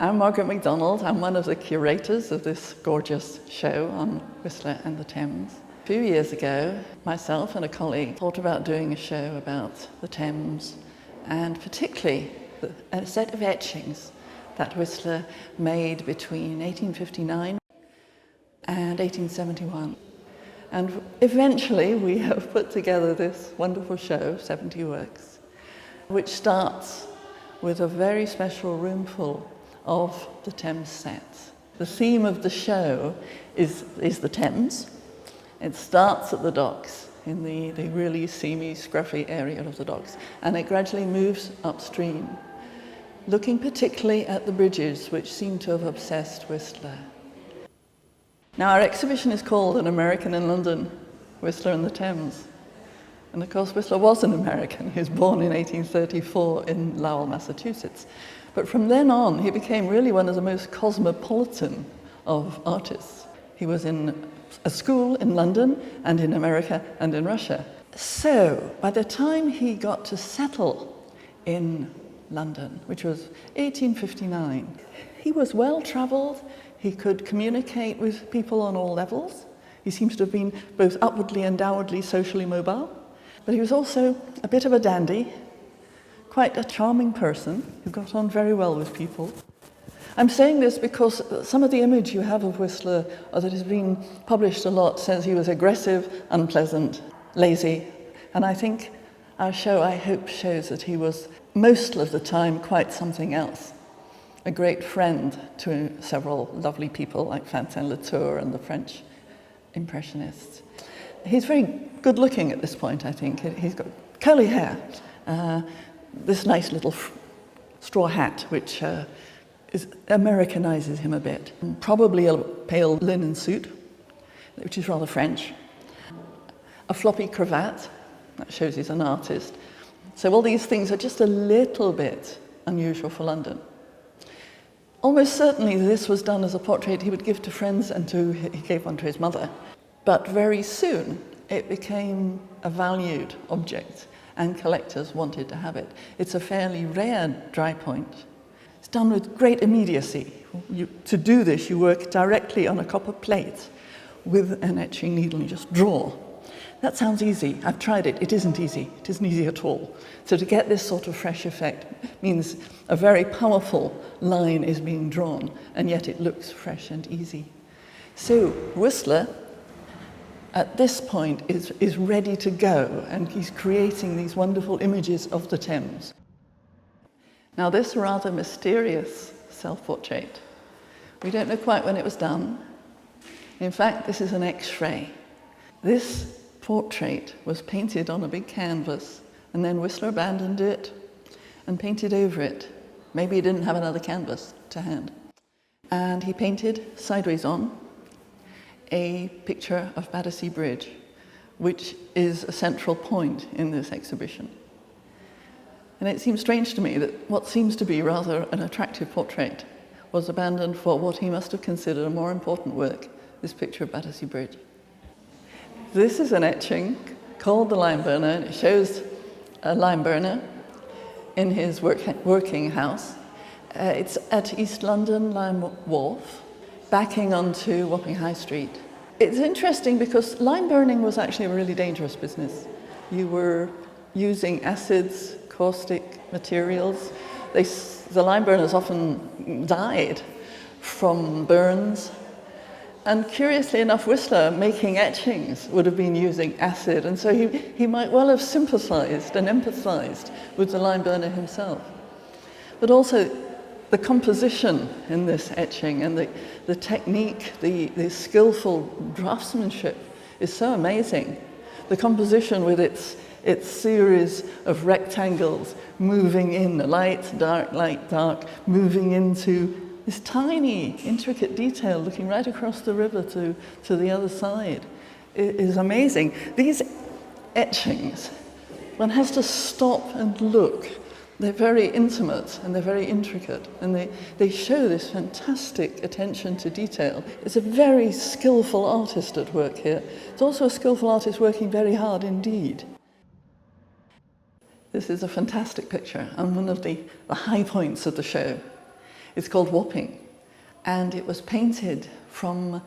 I'm Margaret MacDonald. I'm one of the curators of this gorgeous show on Whistler and the Thames. A few years ago, myself and a colleague thought about doing a show about the Thames, and particularly a set of etchings that Whistler made between 1859 and 1871. And eventually we have put together this wonderful show, 70 works, which starts with a very special roomful of the Thames sets. The theme of the show is the Thames. It starts at the docks, in the really seamy, scruffy area of the docks, and it gradually moves upstream, looking particularly at the bridges which seem to have obsessed Whistler. Now, our exhibition is called An American in London, Whistler and the Thames. And of course, Whistler was an American. He was born in 1834 in Lowell, Massachusetts. But from then on, he became really one of the most cosmopolitan of artists. He was in a school in London and in America and in Russia. So, by the time he got to settle in London, which was 1859, he was well-traveled. He could communicate with people on all levels. He seems to have been both upwardly and downwardly socially mobile. But he was also a bit of a dandy, quite a charming person who got on very well with people. I'm saying this because some of the image you have of Whistler that has been published a lot says he was aggressive, unpleasant, lazy. And I think our show, I hope, shows that he was most of the time quite something else. A great friend to several lovely people like Fantin Latour and the French Impressionists. He's very good looking at this point, I think. He's got curly hair, this nice little straw hat, which Americanizes him a bit. And probably a pale linen suit, which is rather French. A floppy cravat, that shows he's an artist. So all these things are just a little bit unusual for London. Almost certainly this was done as a portrait he would give to friends, and he gave one to his mother. But very soon it became a valued object and collectors wanted to have it. It's a fairly rare dry point. It's done with great immediacy. To do this, you work directly on a copper plate with an etching needle and you just draw. That sounds easy. I've tried it. It isn't easy. It isn't easy at all. So to get this sort of fresh effect means a very powerful line is being drawn, and yet it looks fresh and easy. So Whistler, at this point, is ready to go, and he's creating these wonderful images of the Thames. Now, this rather mysterious self-portrait, we don't know quite when it was done. In fact, this is an X-ray. This portrait was painted on a big canvas, and then Whistler abandoned it and painted over it. Maybe he didn't have another canvas to hand. And he painted sideways on a picture of Battersea Bridge, which is a central point in this exhibition. And it seems strange to me that what seems to be rather an attractive portrait was abandoned for what he must have considered a more important work, this picture of Battersea Bridge. This is an etching called the Lime Burner, and it shows a lime burner in his working house. It's at East London Lime Wharf, backing onto Whopping High Street. It's interesting because lime burning was actually a really dangerous business. You were using acids, caustic materials. The lime burners often died from burns. And curiously enough, Whistler, making etchings, would have been using acid, and so he might well have sympathized and empathized with the lime burner himself. But also, the composition in this etching and the technique, the skillful draftsmanship is so amazing. The composition with its series of rectangles moving in, light, dark, moving into this tiny, intricate detail looking right across the river to the other side is amazing. These etchings, one has to stop and look. They're very intimate and they're very intricate, and they show this fantastic attention to detail. It's a very skillful artist at work here. It's also a skillful artist working very hard indeed. This is a fantastic picture and one of the high points of the show. It's called Whopping, and it was painted from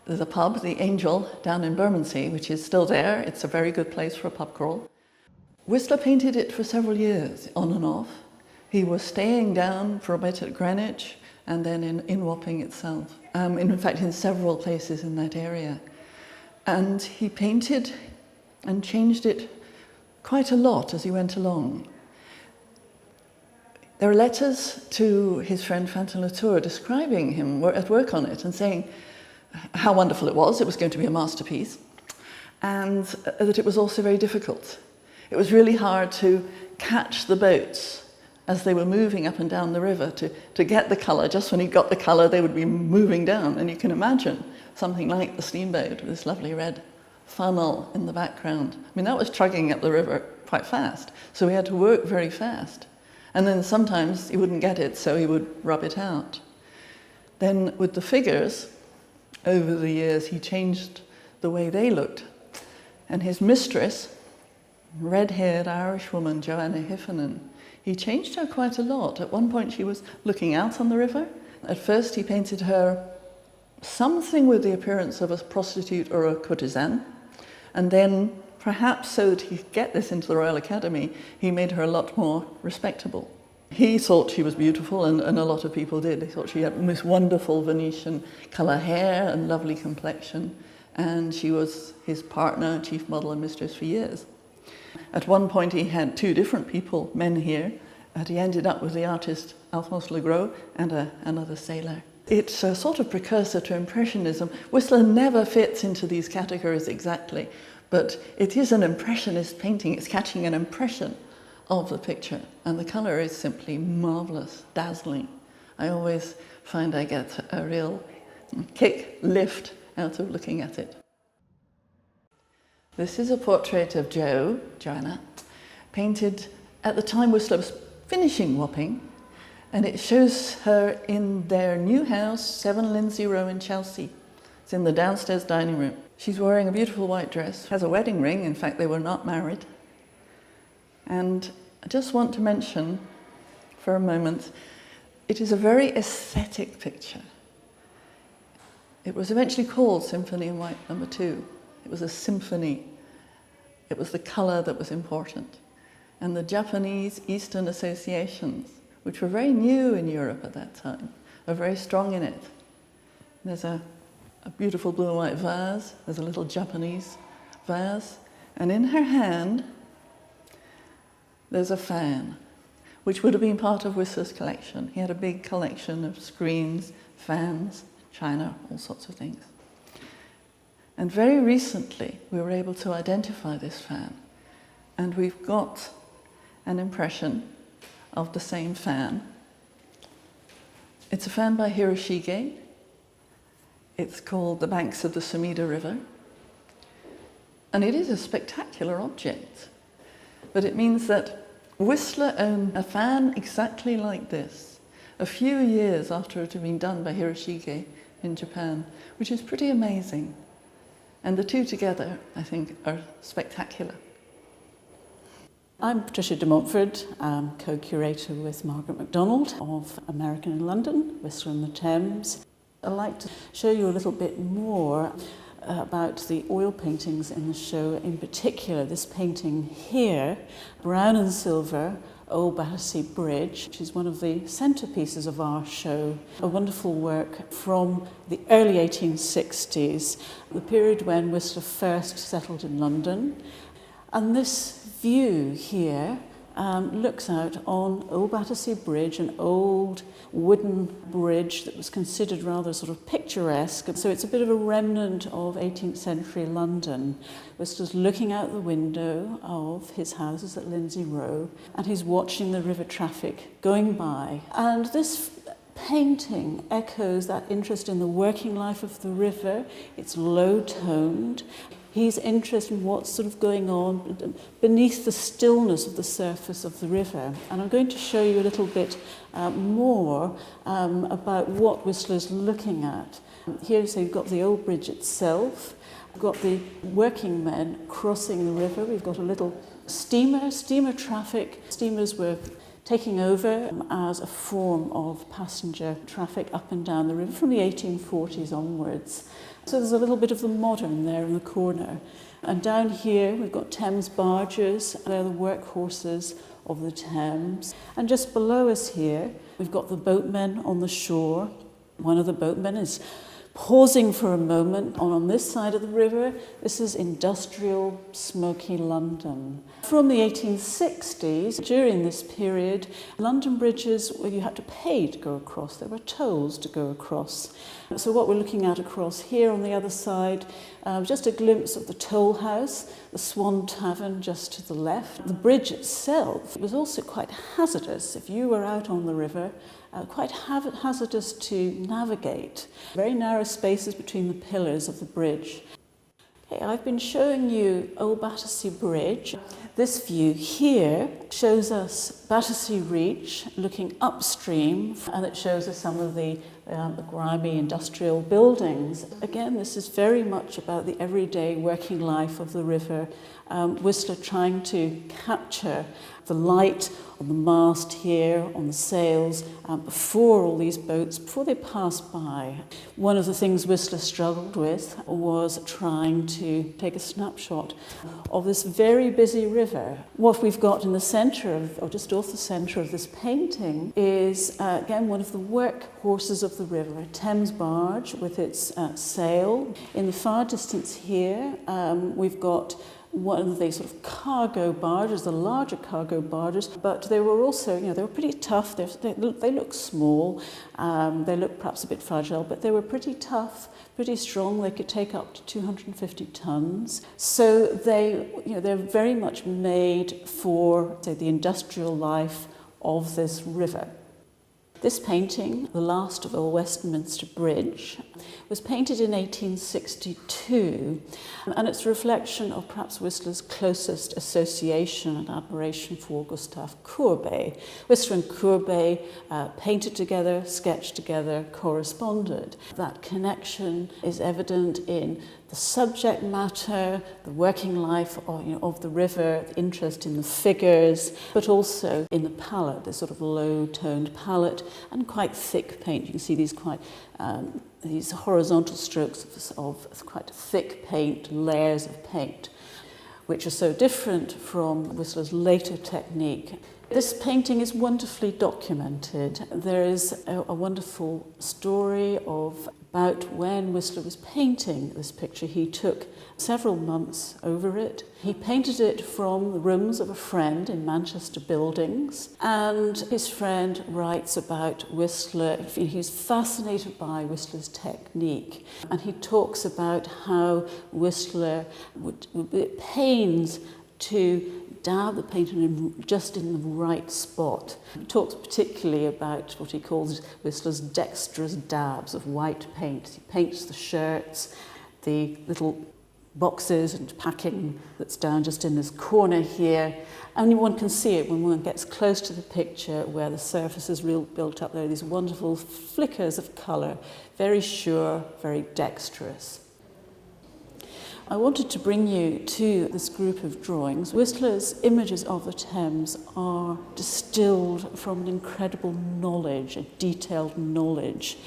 the pub, the Angel, down in Bermondsey, which is still there. It's a very good place for a pub crawl. Whistler painted it for several years, on and off. He was staying down for a bit at Greenwich and then in Wapping itself. In fact, in several places in that area. And he painted and changed it quite a lot as he went along. There are letters to his friend Fantin Latour describing him at work on it and saying how wonderful it was going to be a masterpiece, and that it was also very difficult. It was really hard to catch the boats as they were moving up and down the river to get the colour. Just when he got the colour, they would be moving down. And you can imagine something like the steamboat with this lovely red funnel in the background. I mean, that was chugging up the river quite fast. So he had to work very fast. And then sometimes he wouldn't get it, so he would rub it out. Then with the figures, over the years, he changed the way they looked. And his mistress, red-haired Irish woman, Joanna Heffernan, he changed her quite a lot. At one point she was looking out on the river. At first he painted her something with the appearance of a prostitute or a courtesan, and then perhaps so that he could get this into the Royal Academy, he made her a lot more respectable. He thought she was beautiful, and a lot of people did. They thought she had the most wonderful Venetian colour hair and lovely complexion, and she was his partner, chief model and mistress for years. At one point he had two different people, men here, and he ended up with the artist Alphonse Legros and another sailor. It's a sort of precursor to Impressionism. Whistler never fits into these categories exactly, but it is an Impressionist painting. It's catching an impression of the picture, and the colour is simply marvellous, dazzling. I always find I get a real lift out of looking at it. This is a portrait of Joanna, painted at the time Whistler was finishing Wapping, and it shows her in their new house, 7 Lindsay Row in Chelsea. It's in the downstairs dining room. She's wearing a beautiful white dress, has a wedding ring. In fact, they were not married. And I just want to mention for a moment, it is a very aesthetic picture. It was eventually called Symphony in White No. 2. It was a symphony. It was the colour that was important. And the Japanese Eastern associations, which were very new in Europe at that time, are very strong in it. There's a beautiful blue and white vase. There's a little Japanese vase. And in her hand, there's a fan, which would have been part of Whistler's collection. He had a big collection of screens, fans, china, all sorts of things. And very recently, we were able to identify this fan. And we've got an impression of the same fan. It's a fan by Hiroshige. It's called The Banks of the Sumida River. And it is a spectacular object. But it means that Whistler owned a fan exactly like this, a few years after it had been done by Hiroshige in Japan, which is pretty amazing. And the two together, I think, are spectacular. I'm Patricia de Montfort. I'm co-curator with Margaret MacDonald of American in London, Whistler on the Thames. I'd like to show you a little bit more about the oil paintings in the show, in particular this painting here, brown and silver, Old Battersea Bridge, which is one of the centerpieces of our show, a wonderful work from the early 1860s, the period when Whistler first settled in London. And this view here looks out on Old Battersea Bridge, an old wooden bridge that was considered rather sort of picturesque. So it's a bit of a remnant of 18th century London. Whistler's looking out the window of his houses at Lindsay Row, and he's watching the river traffic going by. And this painting echoes that interest in the working life of the river. It's low-toned. He's interested in what's sort of going on beneath the stillness of the surface of the river. And I'm going to show you a little bit more about what Whistler's looking at. Here, so you've got the old bridge itself. We've got the working men crossing the river. We've got a little steamer traffic. Steamers were taking over as a form of passenger traffic up and down the river from the 1840s onwards. So there's a little bit of the modern there in the corner. And down here we've got Thames barges. They're the workhorses of the Thames. And just below us here we've got the boatmen on the shore. One of the boatmen is pausing for a moment on this side of the river. This is industrial, smoky London. From the 1860s, during this period, London bridges, well, you had to pay to go across. There were tolls to go across. So what we're looking at across here on the other side, just a glimpse of the toll house, the Swan Tavern just to the left. The bridge itself was also quite hazardous. If you were out on the river, quite hazardous to navigate. Very narrow spaces between the pillars of the bridge. Okay, I've been showing you Old Battersea Bridge. This view here shows us Battersea Reach looking upstream, and it shows us some of the grimy industrial buildings. Again, this is very much about the everyday working life of the river. Whistler trying to capture the light on the mast here, on the sails, before all these boats, before they pass by. One of the things Whistler struggled with was trying to take a snapshot of this very busy river. What we've got in the centre, or just off the centre of this painting, is again one of the workhorses of the river, a Thames barge with its sail. In the far distance here, we've got one of the sort of cargo barges, the larger cargo barges, but they were also, they were pretty tough. They look small, they look perhaps a bit fragile, but they were pretty tough, pretty strong. They could take up to 250 tons. So they're very much made for, say, the industrial life of this river. This painting, The Last of Old Westminster Bridge, was painted in 1862, and it's a reflection of perhaps Whistler's closest association and admiration for Gustave Courbet. Whistler and Courbet painted together, sketched together, corresponded. That connection is evident in the subject matter, the working life of the river, the interest in the figures, but also in the palette, this sort of low-toned palette and quite thick paint. You can see these these horizontal strokes of quite thick paint, layers of paint, which are so different from Whistler's later technique. This painting is wonderfully documented. There is a wonderful story about when Whistler was painting this picture. He took several months over it. He painted it from the rooms of a friend in Manchester Buildings, and his friend writes about Whistler. He's fascinated by Whistler's technique, and he talks about how Whistler would be at pains to dab the paint just in the right spot. He talks particularly about what he calls Whistler's dexterous dabs of white paint. He paints the shirts, the little boxes and packing that's down just in this corner here. Only one can see it when one gets close to the picture where the surface is real built up. There are these wonderful flickers of colour, very sure, very dexterous. I wanted to bring you to this group of drawings. Whistler's images of the Thames are distilled from an incredible knowledge, a detailed knowledge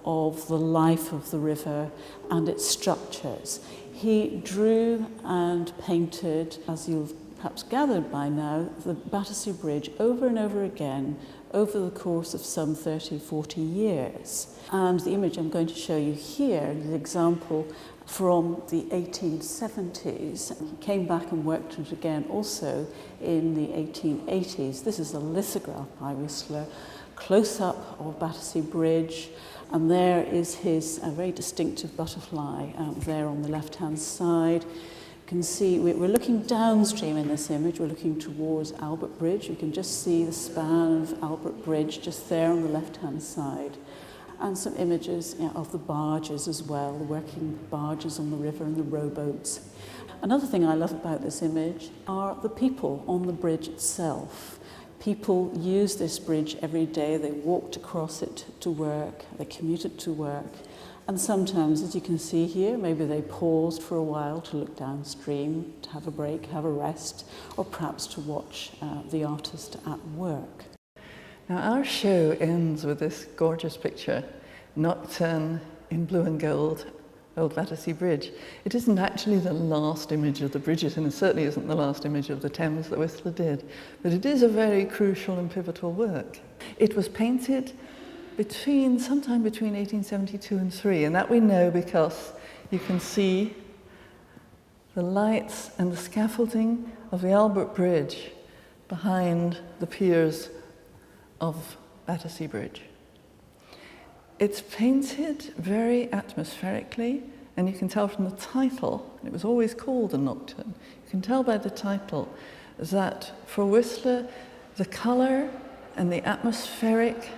of the life of the river and its structures. He drew and painted, as you've perhaps gathered by now, the Battersea Bridge over and over again over the course of some 30, 40 years. And the image I'm going to show you here is an example from the 1870s. He came back and worked on it again also in the 1880s. This is a lithograph by Whistler, close-up of Battersea Bridge, and there is his very distinctive butterfly there on the left-hand side. You can see we're looking downstream in this image. We're looking towards Albert Bridge. You can just see the span of Albert Bridge just there on the left-hand side. And some images of the barges as well, the working barges on the river and the rowboats. Another thing I love about this image are the people on the bridge itself. People use this bridge every day. They walked across it to work, they commuted to work. And sometimes, as you can see here, maybe they paused for a while to look downstream, to have a break, have a rest, or perhaps to watch the artist at work. Now our show ends with this gorgeous picture, Nocturne in blue and gold, old Battersea Bridge. It isn't actually the last image of the bridges, and it certainly isn't the last image of the Thames that Whistler did, but it is a very crucial and pivotal work. It was painted sometime between 1872 and 3, and that we know because you can see the lights and the scaffolding of the Albert Bridge behind the piers of Battersea Bridge. It's painted very atmospherically, and you can tell from the title, it was always called a Nocturne, you can tell by the title that for Whistler, the colour and the atmospheric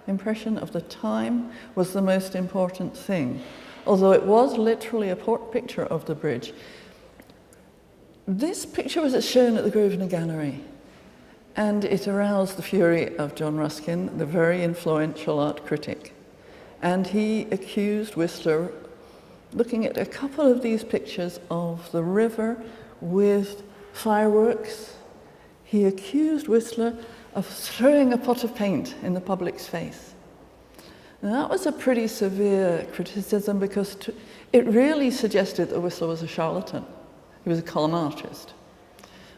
impression of the time was the most important thing. Although it was literally a picture of the bridge. This picture was shown at the Grosvenor Gallery, and it aroused the fury of John Ruskin, the very influential art critic. And he accused Whistler, looking at a couple of these pictures of the river with fireworks, he accused Whistler of throwing a pot of paint in the public's face. Now, that was a pretty severe criticism because it really suggested that Whistler was a charlatan. He was a con artist.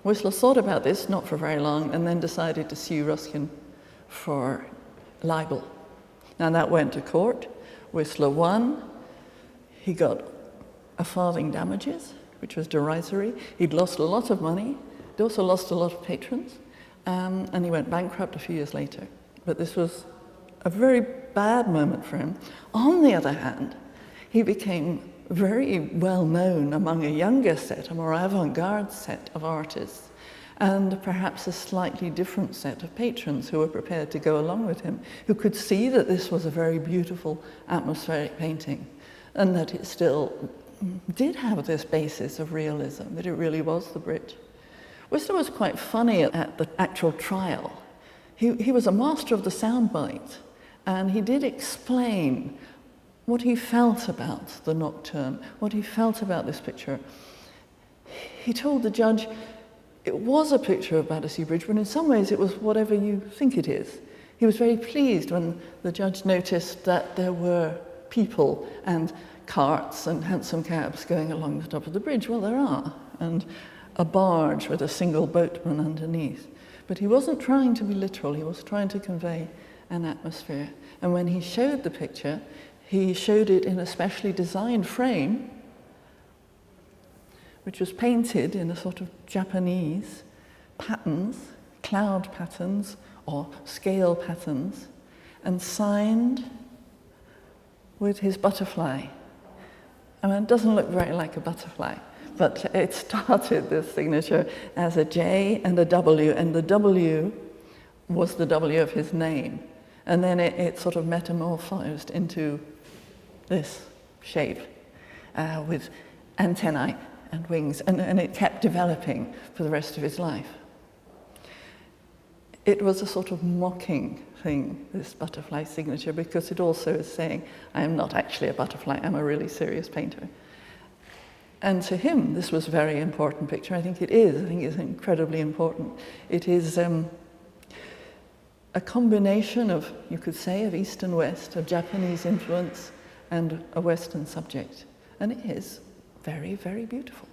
Whistler thought about this, not for very long, and then decided to sue Ruskin for libel. Now that went to court. Whistler won. He got a farthing damages, which was derisory. He'd lost a lot of money. He'd also lost a lot of patrons, and he went bankrupt a few years later. But this was a very bad moment for him. On the other hand, he became very well known among a younger set, a more avant-garde set of artists, and perhaps a slightly different set of patrons who were prepared to go along with him, who could see that this was a very beautiful atmospheric painting, and that it still did have this basis of realism, that it really was the bridge. Whistler was quite funny at the actual trial. He was a master of the soundbite, and he did explain what he felt about the Nocturne, what he felt about this picture. He told the judge it was a picture of Battersea Bridge, but in some ways it was whatever you think it is. He was very pleased when the judge noticed that there were people and carts and hansom cabs going along the top of the bridge. Well, there are, and a barge with a single boatman underneath. But he wasn't trying to be literal, he was trying to convey an atmosphere. And when he showed the picture, he showed it in a specially designed frame, which was painted in a sort of Japanese patterns, cloud patterns or scale patterns, and signed with his butterfly. I mean, it doesn't look very like a butterfly, but it started this signature as a J and a W, and the W was the W of his name. And then it sort of metamorphosed into this shape with antennae and wings, and it kept developing for the rest of his life. It was a sort of mocking thing, this butterfly signature, because it also is saying, I am not actually a butterfly, I'm a really serious painter. And to him, this was a very important picture. I think it is. I think it's incredibly important. It is a combination of, you could say, of East and West, of Japanese influence and a Western subject. And it is very, very beautiful.